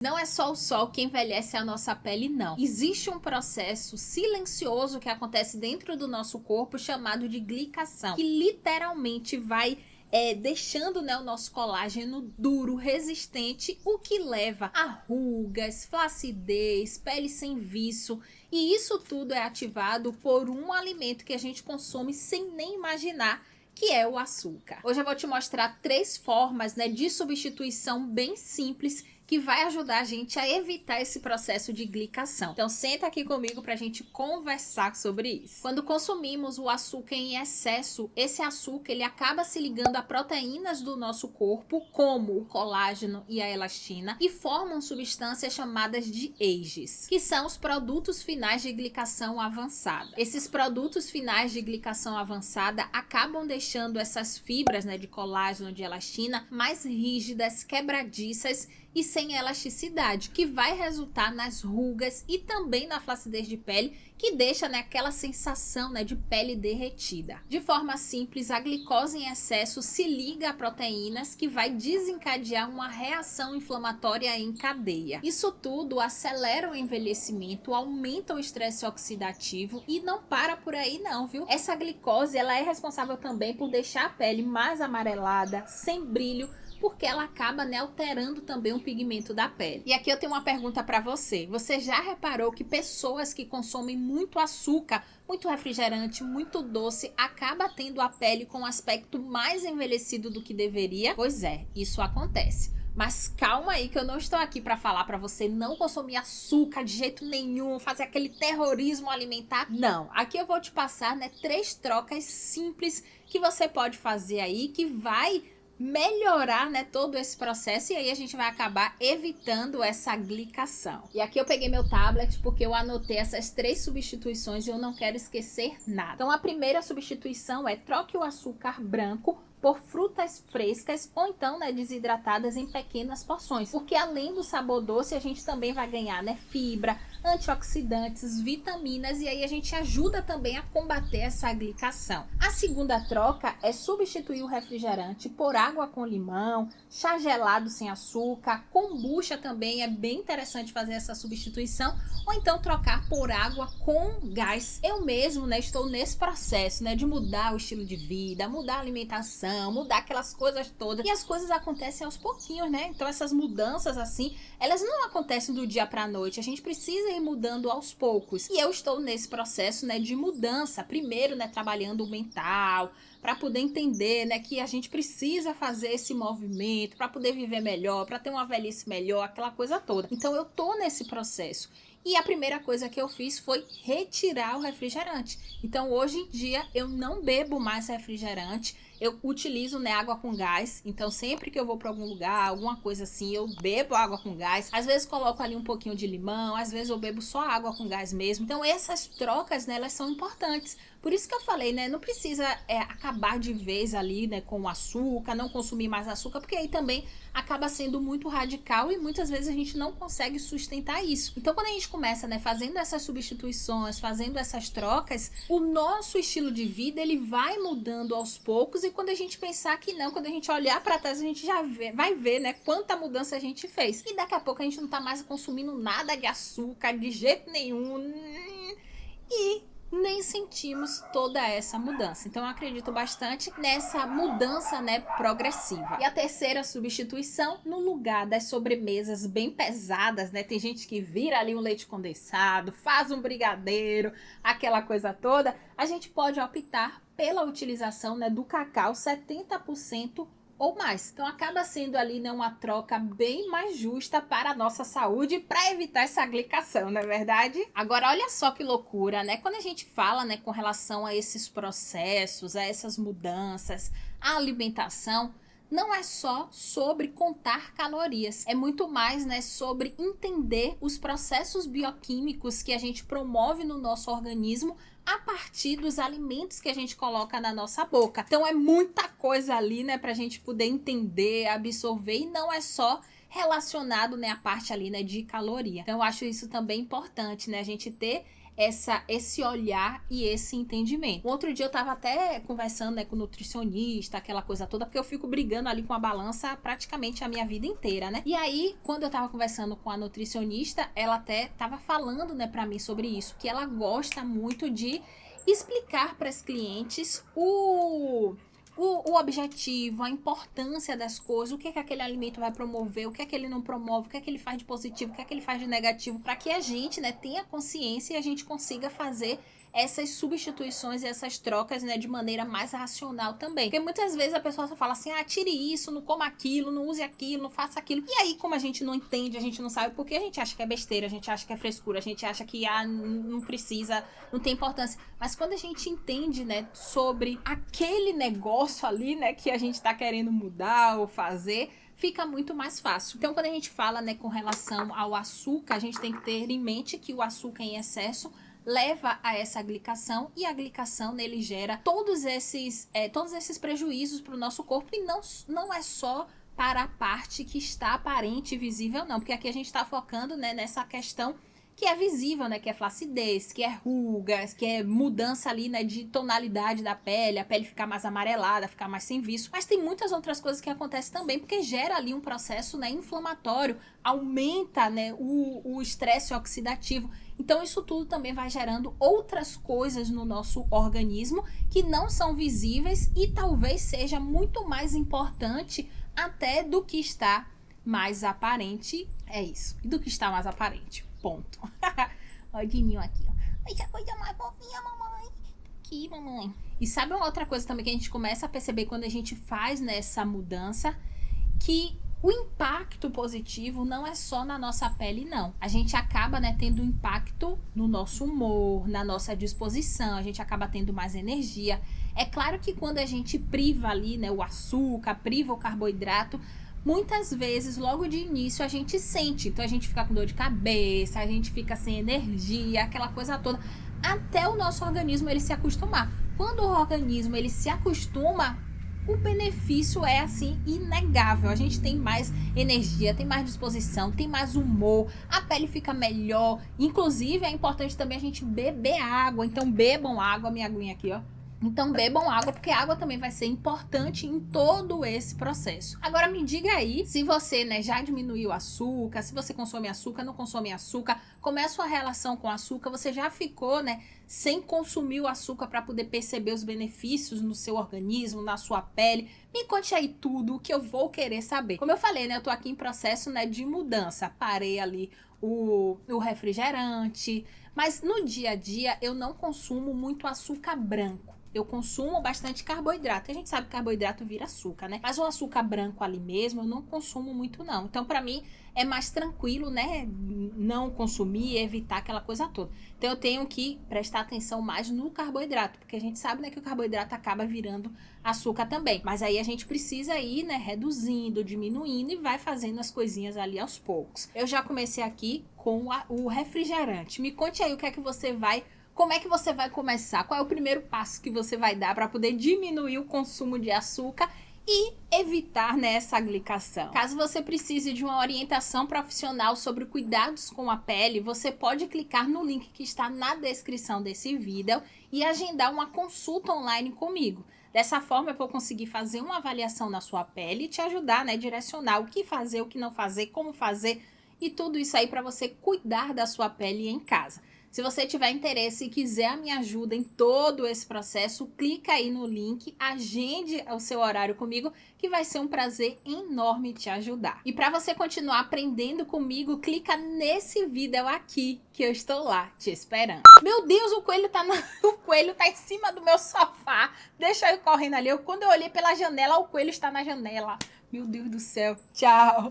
Não é só o sol que envelhece a nossa pele, não. Existe um processo silencioso que acontece dentro do nosso corpo chamado de glicação, que literalmente vai deixando, né, o nosso colágeno duro, resistente, o que leva a rugas, flacidez, pele sem viço. E isso tudo é ativado por um alimento que a gente consome sem nem imaginar, que é o açúcar. Hoje eu vou te mostrar 3 formas, né, de substituição bem simples que vai ajudar a gente a evitar esse processo de glicação. Então senta aqui comigo para a gente conversar sobre isso. Quando consumimos o açúcar em excesso, esse açúcar ele acaba se ligando a proteínas do nosso corpo, como o colágeno e a elastina, e formam substâncias chamadas de AGEs, que são os produtos finais de glicação avançada. Esses produtos finais de glicação avançada acabam deixando essas fibras, né, de colágeno, de elastina, mais rígidas, quebradiças e sem elasticidade, que vai resultar nas rugas e também na flacidez de pele, que deixa, né, aquela sensação, né, de pele derretida. De forma simples, a glicose em excesso se liga a proteínas que vai desencadear uma reação inflamatória em cadeia. Isso tudo acelera o envelhecimento, aumenta o estresse oxidativo e não para por aí não, viu? Essa glicose ela é responsável também por deixar a pele mais amarelada, sem brilho, porque ela acaba, né, alterando também o pigmento da pele. E aqui eu tenho uma pergunta para você. Você já reparou que pessoas que consomem muito açúcar, muito refrigerante, muito doce, acaba tendo a pele com um aspecto mais envelhecido do que deveria? Pois é, isso acontece. Mas calma aí que eu não estou aqui para falar para você não consumir açúcar de jeito nenhum, fazer aquele terrorismo alimentar. Não, aqui eu vou te passar, né, 3 trocas simples que você pode fazer aí, que vai melhorar, né, todo esse processo, e aí a gente vai acabar evitando essa glicação. E aqui eu peguei meu tablet porque eu anotei essas 3 substituições e eu não quero esquecer nada. Então a primeira substituição é: troque o açúcar branco por frutas frescas ou então, né, desidratadas em pequenas porções, porque além do sabor doce a gente também vai ganhar, né, fibra, antioxidantes, vitaminas, e aí a gente ajuda também a combater essa glicação. A segunda troca é substituir o refrigerante por água com limão, chá gelado sem açúcar, kombucha também é bem interessante fazer essa substituição, ou então trocar por água com gás. Eu mesmo, né, estou nesse processo, né, de mudar o estilo de vida, mudar a alimentação, mudar aquelas coisas todas, e as coisas acontecem aos pouquinhos, né? Então essas mudanças assim, elas não acontecem do dia para a noite, a gente precisa ir mudando aos poucos, e eu estou nesse processo, né, de mudança. Primeiro, né, trabalhando o mental, para poder entender, né, que a gente precisa fazer esse movimento para poder viver melhor, para ter uma velhice melhor, aquela coisa toda. Então eu tô nesse processo. E a primeira coisa que eu fiz foi retirar o refrigerante. Então hoje em dia eu não bebo mais refrigerante, eu utilizo, né, água com gás. Então sempre que eu vou para algum lugar, alguma coisa assim, eu bebo água com gás. Às vezes coloco ali um pouquinho de limão, às vezes eu bebo só água com gás mesmo. Então essas trocas, né, elas são importantes. Por isso que eu falei, né, não precisa acabar de vez ali, né, com o açúcar, não consumir mais açúcar, porque aí também acaba sendo muito radical e muitas vezes a gente não consegue sustentar isso. Então quando a gente começa, né, fazendo essas substituições, fazendo essas trocas, o nosso estilo de vida ele vai mudando aos poucos, e quando a gente pensar que não, quando a gente olhar para trás, a gente já vai ver, né, quanta mudança a gente fez. E daqui a pouco a gente não tá mais consumindo nada de açúcar de jeito nenhum e nem sentimos toda essa mudança. Então eu acredito bastante nessa mudança, né, progressiva. E a terceira substituição, no lugar das sobremesas bem pesadas, né, tem gente que vira ali um leite condensado, faz um brigadeiro, aquela coisa toda, a gente pode optar pela utilização, né, do cacau 70% ou mais. Então acaba sendo ali, né, uma troca bem mais justa para a nossa saúde, para evitar essa glicação, não é verdade? Agora olha só que loucura, né? Quando a gente fala, né, com relação a esses processos, a essas mudanças, a alimentação, não é só sobre contar calorias, é muito mais, né, sobre entender os processos bioquímicos que a gente promove no nosso organismo a partir dos alimentos que a gente coloca na nossa boca. Então é muita coisa ali, né, pra gente poder entender, absorver, e não é só relacionado, né, a parte ali, né, de caloria. Então eu acho isso também importante, né, a gente ter esse olhar e esse entendimento. Outro dia eu tava até conversando, né, com o nutricionista, aquela coisa toda, porque eu fico brigando ali com a balança praticamente a minha vida inteira, né? E aí, quando eu tava conversando com a nutricionista, ela até tava falando, né, pra mim sobre isso, que ela gosta muito de explicar para as clientes o objetivo, a importância das coisas, o que é que aquele alimento vai promover, o que é que ele não promove, o que é que ele faz de positivo, o que é que ele faz de negativo, para que a gente, né, tenha consciência e a gente consiga fazer essas substituições e essas trocas, né, de maneira mais racional também. Porque muitas vezes a pessoa só fala assim, tire isso, não coma aquilo, não use aquilo, não faça aquilo. E aí, como a gente não entende, a gente não sabe porque, a gente acha que é besteira, a gente acha que é frescura, a gente acha que não precisa, não tem importância. Mas quando a gente entende, né, sobre aquele negócio ali, né, que a gente tá querendo mudar ou fazer, fica muito mais fácil. Então, quando a gente fala, né, com relação ao açúcar, a gente tem que ter em mente que o açúcar em excesso leva a essa glicação, e a glicação nele gera todos esses prejuízos para o nosso corpo, e não é só para a parte que está aparente e visível, não, porque aqui a gente está focando, né, nessa questão que é visível, né, que é flacidez, que é rugas, que é mudança ali, né, de tonalidade da pele, a pele ficar mais amarelada, ficar mais sem viço, mas tem muitas outras coisas que acontecem também, porque gera ali um processo, né, inflamatório, aumenta, né, o estresse oxidativo. Então isso tudo também vai gerando outras coisas no nosso organismo que não são visíveis e talvez seja muito mais importante até do que está mais aparente. É isso, do que está mais aparente. Ponto. Olha o Dininho aqui, ó. Ai, que coisa mais fofinha, mamãe. Aqui, mamãe. E sabe uma outra coisa também que a gente começa a perceber quando a gente faz nessa mudança? Que o impacto positivo não é só na nossa pele, não. A gente acaba, né, tendo impacto no nosso humor, na nossa disposição, a gente acaba tendo mais energia. É claro que quando a gente priva ali, né, o açúcar, priva o carboidrato, muitas vezes, logo de início, a gente sente. Então, a gente fica com dor de cabeça, a gente fica sem energia, aquela coisa toda. Até o nosso organismo, ele se acostumar. Quando o organismo, ele se acostuma, o benefício é, assim, inegável. A gente tem mais energia, tem mais disposição, tem mais humor, a pele fica melhor. Inclusive, é importante também a gente beber água. Então, bebam água, minha aguinha aqui, ó. Então bebam água, porque a água também vai ser importante em todo esse processo. Agora me diga aí se você, né, já diminuiu o açúcar, se você consome açúcar, não consome açúcar, como é a sua relação com o açúcar, você já ficou, né, sem consumir o açúcar para poder perceber os benefícios no seu organismo, na sua pele. Me conte aí tudo que eu vou querer saber. Como eu falei, né, eu tô aqui em processo, né, de mudança. Parei ali o refrigerante, mas no dia a dia eu não consumo muito açúcar branco. Eu consumo bastante carboidrato. A gente sabe que carboidrato vira açúcar, né? Mas o açúcar branco ali mesmo eu não consumo muito, não. Então, pra mim, é mais tranquilo, né? Não consumir, evitar aquela coisa toda. Então, eu tenho que prestar atenção mais no carboidrato. Porque a gente sabe, né, que o carboidrato acaba virando açúcar também. Mas aí a gente precisa ir, né, reduzindo, diminuindo e vai fazendo as coisinhas ali aos poucos. Eu já comecei aqui com o refrigerante. Me conte aí o que é que você vai... Como é que você vai começar? Qual é o primeiro passo que você vai dar para poder diminuir o consumo de açúcar e evitar, né, essa glicação? Caso você precise de uma orientação profissional sobre cuidados com a pele, você pode clicar no link que está na descrição desse vídeo e agendar uma consulta online comigo. Dessa forma, eu vou conseguir fazer uma avaliação na sua pele e te ajudar, né, direcionar o que fazer, o que não fazer, como fazer e tudo isso aí para você cuidar da sua pele em casa. Se você tiver interesse e quiser a minha ajuda em todo esse processo, clica aí no link, agende o seu horário comigo, que vai ser um prazer enorme te ajudar. E para você continuar aprendendo comigo, clica nesse vídeo aqui, que eu estou lá te esperando. Meu Deus, o coelho tá em cima do meu sofá. Deixa eu ir correndo ali. Quando eu olhei pela janela, o coelho está na janela. Meu Deus do céu. Tchau.